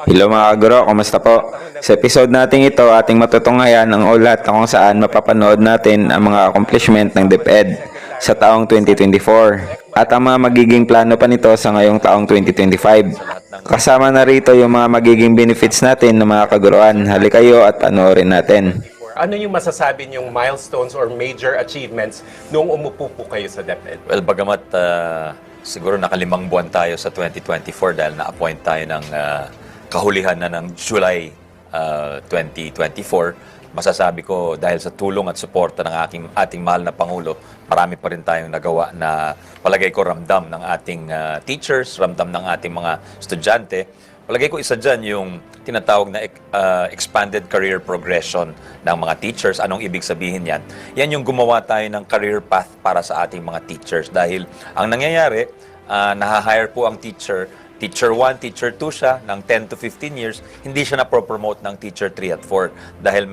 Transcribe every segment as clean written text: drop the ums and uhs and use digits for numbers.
Hello mga kaguro, kumusta po? Sa episode natin ito, ating matutunghayan ang ulat na kung saan mapapanood natin ang mga accomplishment ng DepEd sa taong 2024 at ang mga magiging plano pa nito sa ngayong taong 2025. Kasama na rito yung mga magiging benefits natin ng mga kaguruan. Halika kayo at panoorin natin. Ano yung masasabi niyong milestones or major achievements nung umupo po kayo sa DepEd? Well, bagamat siguro nakalimang buwan tayo sa 2024 dahil na-appoint tayo ng kahulihan na ng July 2024, masasabi ko dahil sa tulong at suporta ng ating mahal na Pangulo, marami pa rin tayong nagawa na palagay ko ramdam ng ating teachers, ramdam ng ating mga estudyante. Palagay ko isa dyan yung tinatawag na expanded career progression ng mga teachers. Anong ibig sabihin yan? Yan yung gumawa tayo ng career path para sa ating mga teachers. Dahil ang nangyayari, naha-hire po ang teacher 1, Teacher 2 siya ng 10 to 15 years, hindi siya na-promote ng Teacher 3 at 4 dahil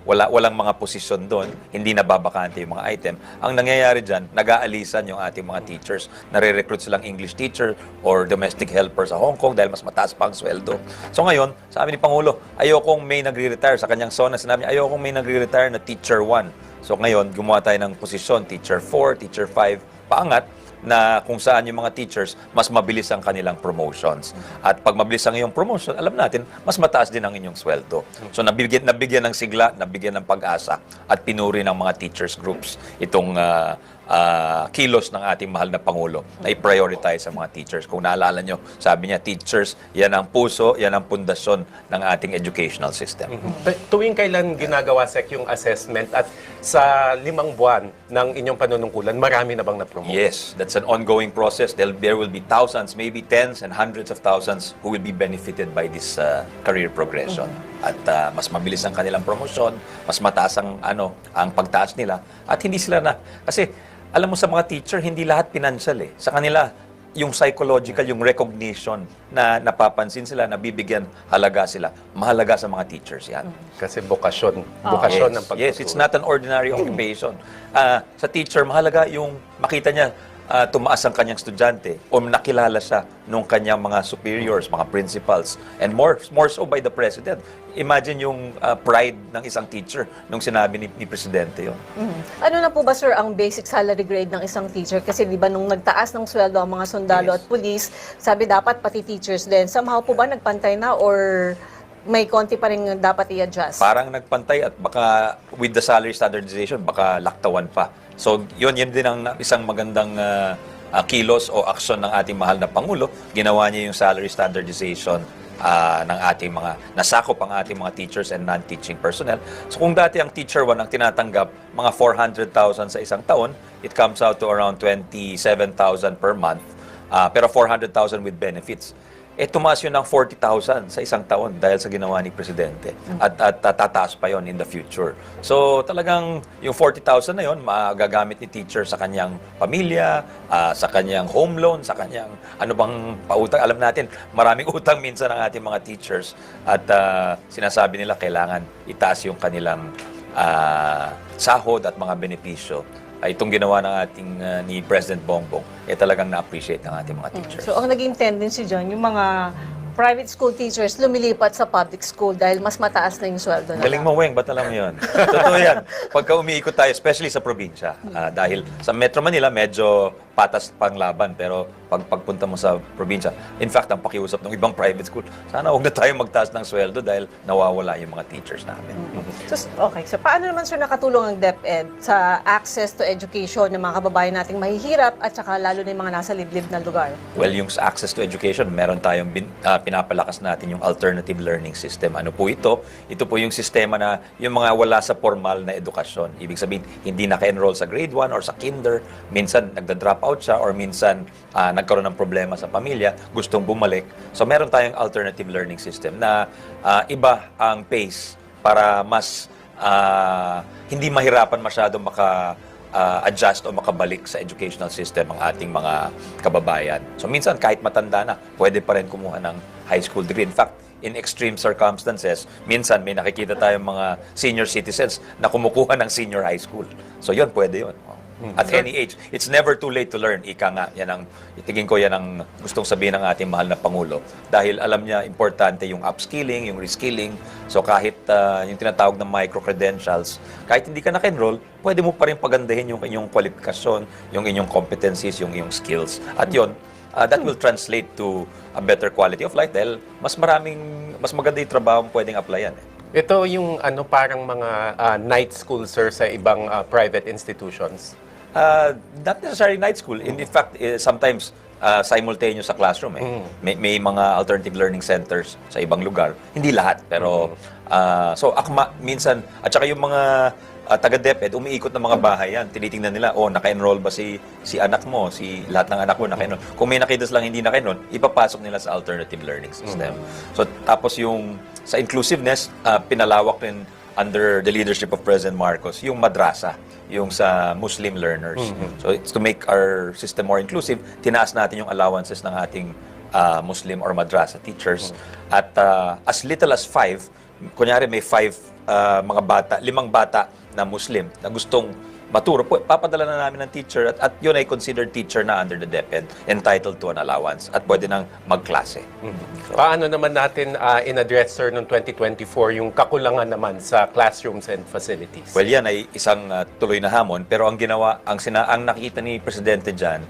walang mga posisyon doon, hindi nababakante yung mga item. Ang nangyayari dyan, nag-aalisan yung ating mga teachers. Nare-recruit silang English teacher or domestic helper sa Hong Kong dahil mas mataas pa ang sweldo. So ngayon, sabi ni Pangulo, ayokong may nagre-retire. Sa kanyang SONA, sinabi niya, ayokong may nagre-retire na Teacher 1. So ngayon, gumawa tayo ng posisyon, Teacher 4, Teacher 5, paangat, na kung saan yung mga teachers, mas mabilis ang kanilang promotions. At pag mabilis ang iyong promotion, alam natin, mas mataas din ang inyong sweldo. So nabigyan ng sigla, nabigyan ng pag-asa, at pinuri ng mga teachers groups itong kilos ng ating mahal na Pangulo na i-prioritize sa mga teachers. Kung naalala nyo, sabi niya, teachers, yan ang puso, yan ang pundasyon ng ating educational system. Tuwing kailan ginagawa SEC yung assessment at sa 5 buwan ng inyong panunungkulan, marami na bang na-promote? Yes, that's an ongoing process. There will be thousands, maybe tens and hundreds of thousands who will be benefited by this career progression. At mas mabilis ang kanilang promosyon, mas mataas ang pagtaas nila, at hindi sila kasi alam mo sa mga teacher, hindi lahat financial eh. Sa kanila, yung psychological, yung recognition na napapansin sila, nabibigyan halaga sila. Mahalaga sa mga teachers yan. Kasi bokasyon ng pagtuturo. Yes, it's not an ordinary occupation. Sa teacher, mahalaga yung makita niya tumaas ang kanyang estudyante o nakilala siya nung kanyang mga superiors, mga principals, and more so by the President. Imagine yung pride ng isang teacher nung sinabi ni Presidente yun. Ano na po ba, sir, ang basic salary grade ng isang teacher? Kasi di ba nung nagtaas ng sweldo ang mga sundalo at pulis, sabi dapat pati teachers din. Somehow po ba nagpantay na or may konti pa rin dapat i-adjust? Parang nagpantay at baka with the salary standardization, baka laktawan pa. So yun din ang isang magandang kilos o aksyon ng ating mahal na Pangulo. Ginawa niya yung salary standardization ng ating nasakop ang ating mga teachers and non-teaching personnel. So kung dati ang teacher 1 ang tinatanggap mga 400,000 sa isang taon, it comes out to around 27,000 per month, pero 400,000 with benefits. Tumaas yun ng 40,000 sa isang taon dahil sa ginawa ni Presidente. At tataas pa yon in the future. So talagang yung 40,000 na yon magagamit ni teacher sa kanyang pamilya, sa kanyang home loan, sa kanyang pautang. Alam natin, maraming utang minsan ng ating mga teachers. At sinasabi nila kailangan itaas yung kanilang sahod at mga benepisyo. Itong ginawa ng ating ni President Bongbong, talagang na-appreciate ng ating mga teachers. So, ang naging tendency dyan, yung mga private school teachers lumilipat sa public school dahil mas mataas na yung sweldo nila. Galing mo, Weng. Ba't alam mo yun? Totoo yan. Pagka umiikot tayo, especially sa probinsya, dahil sa Metro Manila, medyo patas pang laban. Pero pagpunta mo sa probinsya, in fact, ang pakiusap ng ibang private school, sana huwag na tayo magtaas ng sweldo dahil nawawala yung mga teachers namin. So, okay. So, paano naman, sir, nakatulong ang DepEd sa access to education ng mga kababayan nating mahihirap at saka lalo na yung mga nasa liblib na lugar? Well, yung sa access to education, meron tayong pinapalakas natin yung alternative learning system. Ano po ito? Ito po yung sistema na yung mga wala sa formal na edukasyon. Ibig sabihin, hindi naka-enroll sa grade 1 or sa kinder, minsan nagda-drop out siya or minsan nagkaroon ng problema sa pamilya, gustong bumalik. So meron tayong alternative learning system na iba ang pace para mas hindi mahirapan masyado adjust o makabalik sa educational system ang ating mga kababayan. So minsan kahit matanda na, pwede pa rin kumuha ng high school degree. In fact, in extreme circumstances, minsan may nakikita tayong mga senior citizens na kumukuha ng senior high school. So yun, pwede yun. At any age. It's never too late to learn. Ika nga, itingin ko yan ang gustong sabihin ng ating mahal na Pangulo. Dahil alam niya, importante yung upskilling, yung reskilling. So kahit yung tinatawag ng micro-credentials, kahit hindi ka naka-enroll, pwede mo pa rin pagandahin yung inyong kwalifikasyon, yung inyong competencies, yung inyong skills. At yun, that will translate to a better quality of life dahil mas maganda yung trabaho mo pwedeng applyan. Ito yung parang mga night school, sir, sa ibang private institutions. Not necessarily night school. In fact, sometimes simultaneous sa classroom. May mga alternative learning centers sa ibang lugar. Hindi lahat, pero so akma minsan at saka yung mga taga-DepEd, umiikot ng mga bahay yan. Tinitingnan nila, naka-enroll ba si anak mo, lahat ng anak mo naka-enroll. Kung may nakidas lang hindi naka-enroll, ipapasok nila sa alternative learning system. So tapos yung sa inclusiveness, pinalawak rin under the leadership of President Marcos, yung madrasa, yung sa Muslim learners. So it's to make our system more inclusive, tinaas natin yung allowances ng ating Muslim or madrasa teachers. At as little as 5, kunyari may 5 mga bata, 5 bata na Muslim na gustong maturo, papadala na namin ng teacher at yun ay considered teacher na under the DepEd, entitled to an allowance at pwede nang magklase. Paano naman natin in-address, sir, noong 2024 yung kakulangan naman sa classrooms and facilities? Well, yan ay isang tuloy na hamon, pero ang ginawa, ang nakita ni Presidente dyan,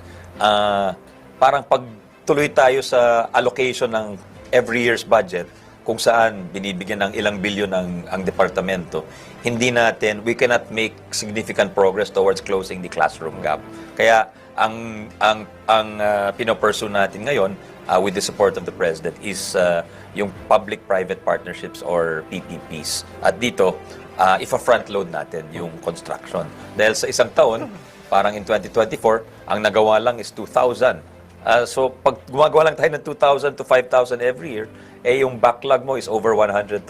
parang pagtuloy tayo sa allocation ng every year's budget, kung saan binibigyan ng ilang bilyon ang departamento, we cannot make significant progress towards closing the classroom gap. Kaya ang pinopursue natin ngayon with the support of the President is yung public-private partnerships or PPPs. At dito, ifa-front load natin yung construction. Dahil sa isang taon, parang in 2024, ang nagawa lang is 2,000. So pag gumagawa lang tayo ng 2,000 to 5,000 every year, yung backlog mo is over 100,000.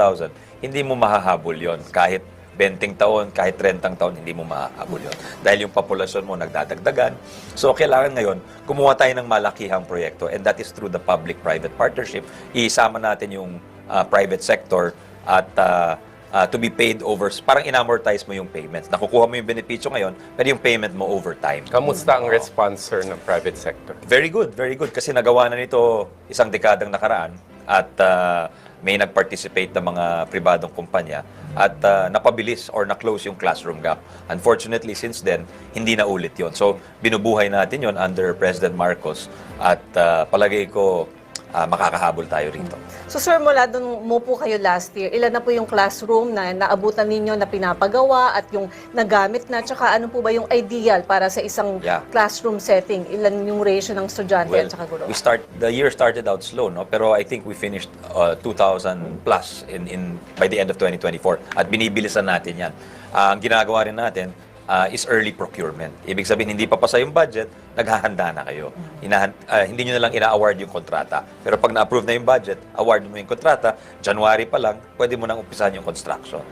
Hindi mo mahahabol yon kahit 20 taon, kahit 30 taon, hindi mo mahahabol yon. Dahil yung populasyon mo nagdadagdagan. So kailangan ngayon, kumuha tayo ng malakihang proyekto and that is through the public-private partnership. Isama natin yung private sector at to be paid over, parang in-amortize mo yung payments. Nakukuha mo yung benepisyo ngayon, pero yung payment mo over time. Kamusta ang response, sir, ng private sector? Very good, very good. Kasi nagawa na nito isang dekadang nakaraan at may nag-participate na mga pribadong kumpanya at napabilis or na-close yung classroom gap. Unfortunately, since then, hindi na ulit yon. So, binubuhay natin yon under President Marcos at palagay ko makakahabol tayo rito. So sir, mula doon mo po kayo last year, ilan na po yung classroom na naabutan ninyo na pinapagawa at yung nagamit na, tsaka ano po ba yung ideal para sa isang classroom setting? Ilan yung ratio ng estudyante at tsaka guro? The year started out slow, no? Pero I think we finished 2,000 plus by the end of 2024 at binibilisan natin yan. Ang ginagawa rin natin is early procurement. Ibig sabihin, hindi pa pasa yung budget, naghahanda na kayo. Hindi nyo na lang ina-award yung kontrata. Pero pag na-approve na yung budget, award mo yung kontrata, January pa lang, pwede mo nang umpisahan yung construction.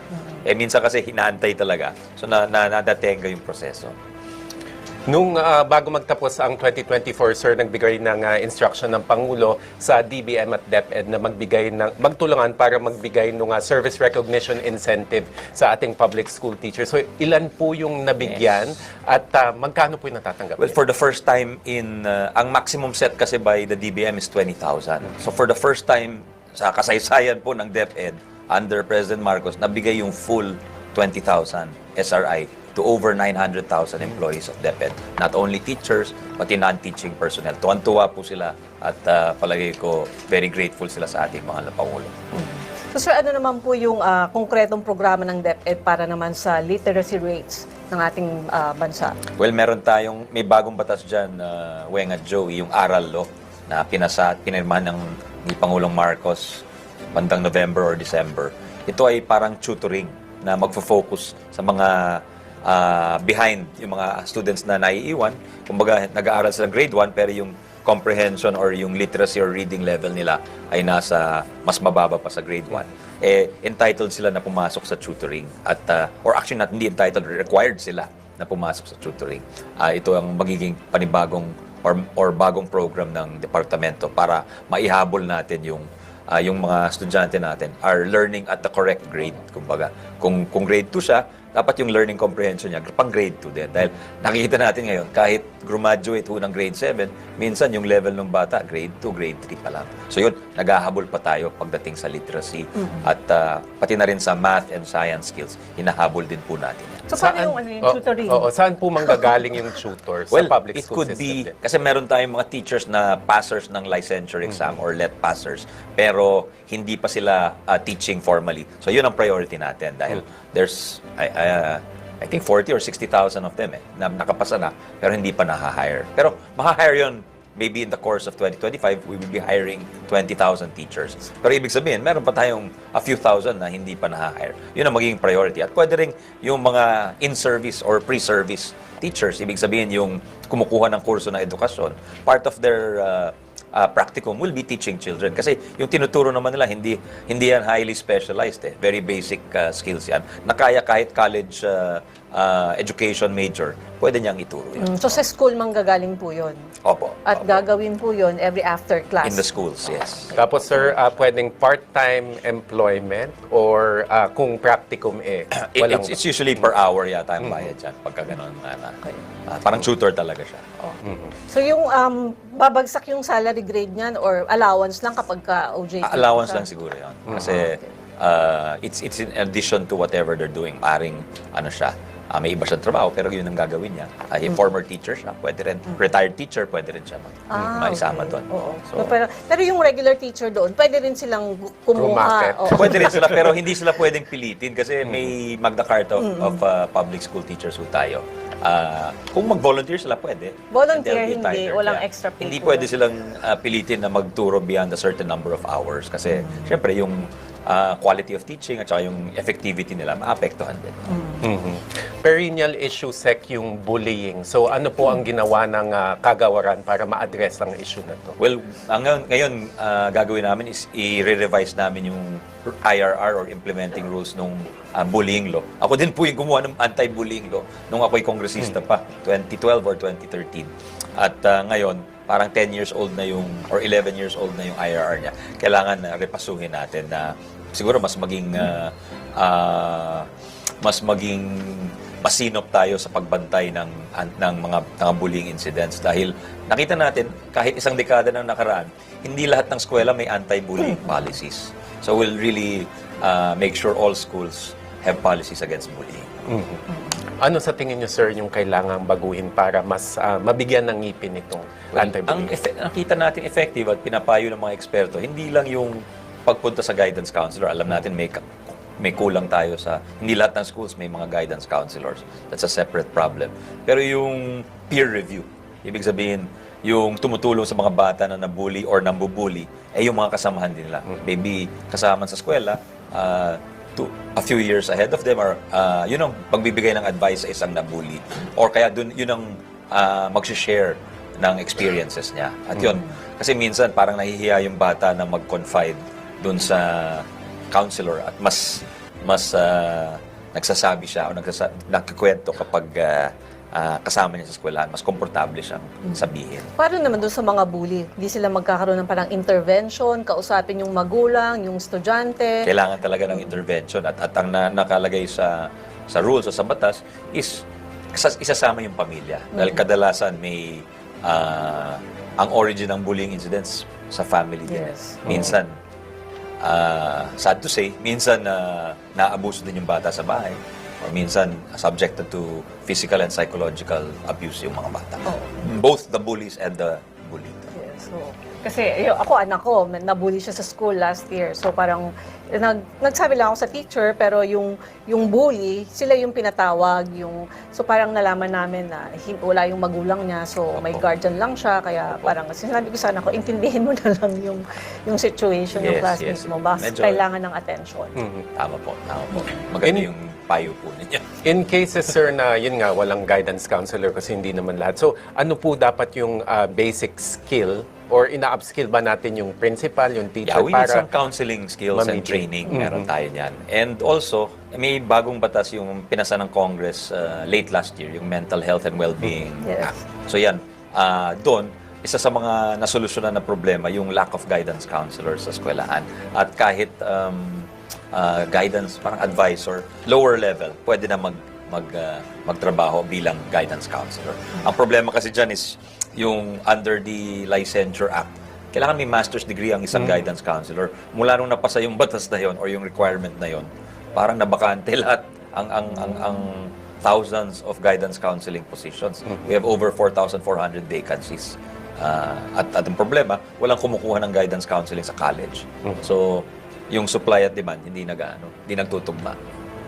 Minsan kasi hinahantay talaga. So, nadatenga yung proseso. Nung bago magtapos ang 2024, sir, nagbigay ng instruction ng Pangulo sa DBM at DepEd na magtulungan para magbigay ng service recognition incentive sa ating public school teachers. So, ilan po yung nabigyan at magkano po yung natatanggap? Well, for the first time ang maximum set kasi by the DBM is 20,000. So, for the first time sa kasaysayan po ng DepEd under President Marcos, nabigay yung full 20,000 SRI to over 900,000 employees of DepEd. Not only teachers, pati non-teaching personnel. Tuwan-tuwa po sila at palagay ko very grateful sila sa ating mahal na Pangulo. So sir, ano naman po yung konkretong programa ng DepEd para naman sa literacy rates ng ating bansa? Well, may bagong batas dyan, Weng at Joey, yung Aral Law na pinirmahan ni Pangulong Marcos bandang November or December. Ito ay parang tutoring na magfo-focus sa mga behind yung mga students na naiiwan. Kumbaga, nag-aaral sila grade 1 pero yung comprehension or yung literacy or reading level nila ay nasa mas mababa pa sa grade 1. Entitled sila na pumasok sa tutoring. Or actually, hindi entitled, required sila na pumasok sa tutoring. Ito ang magiging panibagong or bagong program ng departamento para maihabol natin yung mga estudyante natin are learning at the correct grade. Kumbaga, kung grade 2 siya, dapat yung learning comprehension niya pang grade 2 din. Dahil nakikita natin ngayon, kahit graduate ho ng grade 7, minsan yung level ng bata, grade 2, grade 3 pa lang. So yun, naghahabol pa tayo pagdating sa literacy at pati na rin sa math and science skills, hinahabol din po natin yan. So, paano yung, yung tutoring? Saan po manggagaling yung tutor sa public it school could system be, din? kasi meron tayong mga teachers na passers ng licensure exam or let passers, pero hindi pa sila teaching formally. So yun ang priority natin dahil there's, I think 40 or 60,000 of them na nakapasa na, pero hindi pa na-hire. Pero ma-hire yun, maybe in the course of 2025, we will be hiring 20,000 teachers. Pero ibig sabihin, meron pa tayong a few thousand na hindi pa na-hire. Yun ang magiging priority. At pwede rin yung mga in-service or pre-service teachers, ibig sabihin yung kumukuha ng kurso ng edukasyon, part of their practicum will be teaching children. Kasi yung tinuturo naman nila, hindi yan highly specialized. Very basic skills yan. Na kaya kahit college education major, pwede niyang ituro yan. So, sa school manggagaling po yun? Opo. At opo. gagawin po yun every after class? In the schools, yes. Tapos sir, pwedeng part-time employment or kung practicum walang... It's usually per hour yata ang bayad dyan. Pagka ganun, parang tutor talaga siya. So, yung babagsak yung salary grade niyan or allowance lang kapag ka OJT? Allowance lang siguro yun. Kasi it's in addition to whatever they're doing. Paring ano siya, may iba siyang trabaho pero yun ang gagawin niya. Former teacher siya, pwede rin. Retired teacher, pwede rin siya maisama doon. Oo. So, Pero yung regular teacher doon, pwede rin silang kumuha. Rumakit. Oo. pwede rin sila pero hindi sila pwedeng pilitin kasi may Magna Carta of public school teachers ho tayo. Kung mag-volunteer sila, pwede. Volunteer, And they'll be hindi. entitled, Walang extra pay Hindi po. pwede silang pilitin na magturo beyond a certain number of hours kasi syempre yung quality of teaching at saka yung effectivity nila maapektuhan din. Perennial issue, Sec, yung bullying. So ano po ang ginawa ng kagawaran para ma-address ang issue na to? Well, ngayon gagawin namin is i-revise namin yung IRR or implementing rules nung bullying law. Ako din po yung gumawa ng anti-bullying law nung ako'y kongresista pa, 2012 or 2013. At ngayon, parang 10 years old na yung, or 11 years old na yung IRR niya. Kailangan na repasuhin natin na siguro mas maging masinop tayo sa pagbantay ng mga bullying incidents dahil nakita natin kahit isang dekada nang nakaraan, hindi lahat ng eskwela may anti-bullying policies. So we'll really make sure all schools have policies against bullying. Ano sa tingin niyo, sir, yung kailangang baguhin para mas mabigyan ng ngipin itong anti-bullying? Nakita natin effective at pinapayo ng mga eksperto, hindi lang yung pagpunta sa guidance counselor. Alam natin may kulang tayo sa, hindi lahat ng schools may mga guidance counselors. That's a separate problem. Pero yung peer review, ibig sabihin, yung tumutulong sa mga bata na nabully or nambubully, yung mga kasamahan din nila. Maybe kasama sa eskwela, a few years ahead of them, or yun ang pagbibigay ng advice sa isang nabully. Or kaya yun ang mag-share ng experiences niya. At yun, kasi minsan parang nahihiya yung bata na mag-confide dun sa counselor at mas nagsasabi siya o nagkikwento kapag kasama niya sa eskwelahan, mas komportable siyang sabihin. Paano naman doon sa mga bully? Hindi sila magkakaroon ng parang intervention, kausapin yung magulang, yung estudyante? Kailangan talaga ng intervention at ang nakalagay sa rules o sa batas is isasama yung pamilya. Dahil kadalasan may ang origin ng bullying incidents sa family din. Yes. Minsan, sad to say, minsan naabuso din yung bata sa bahay. Or minsan, subjected to physical and psychological abuse yung mga bata. Both the bullies and the bullied. Yes. So, kasi ako, anak ko, nabully siya sa school last year. So parang nagsabi lang ako sa teacher, pero yung bully, sila yung pinatawag. So parang nalaman namin na wala yung magulang niya. So may guardian lang siya. Kaya parang sinabi ko sana ko, intindihin mo na lang yung situation ng Yes, classmates yes. mo. Basta Medyo- kailangan ng attention. Tama po. Maganda yung payo po ninyo. In cases, sir, na yun nga, walang guidance counselor kasi hindi naman lahat. So, ano po dapat yung basic skill or ina-upskill ba natin yung principal, yung teacher Yeah, we need para some counseling skills and mamigay. training. Meron tayo niyan. And also, may bagong batas yung pinasa ng Congress late last year, yung Mental Health and Wellbeing Yes. Act. So yan, doon, isa sa mga nasolusyonan na problema, yung lack of guidance counselors sa eskwelahan. At kahit guidance, parang advisor, lower level, pwede na magtrabaho bilang guidance counselor. Ang problema kasi dyan is yung under the Licensure Act, kailangan may master's degree ang isang guidance counselor. Mula nung napasa yung batas na yon or yung requirement na yon, parang nabakante lahat ang thousands of guidance counseling positions. We have over 4,400 vacancies. At ang problema, walang kumukuha ng guidance counseling sa college. So, yung supply at demand hindi nagtutugma.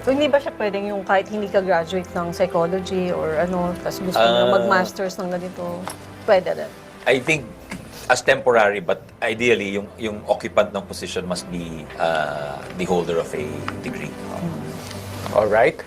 So, hindi ba siya pwedeng yung kahit hindi ka graduate ng psychology or ano, tapos gusto mo mag-masters ng ganito, pwede rin? I think as temporary, but ideally yung occupant ng position must be the holder of a degree. Alright?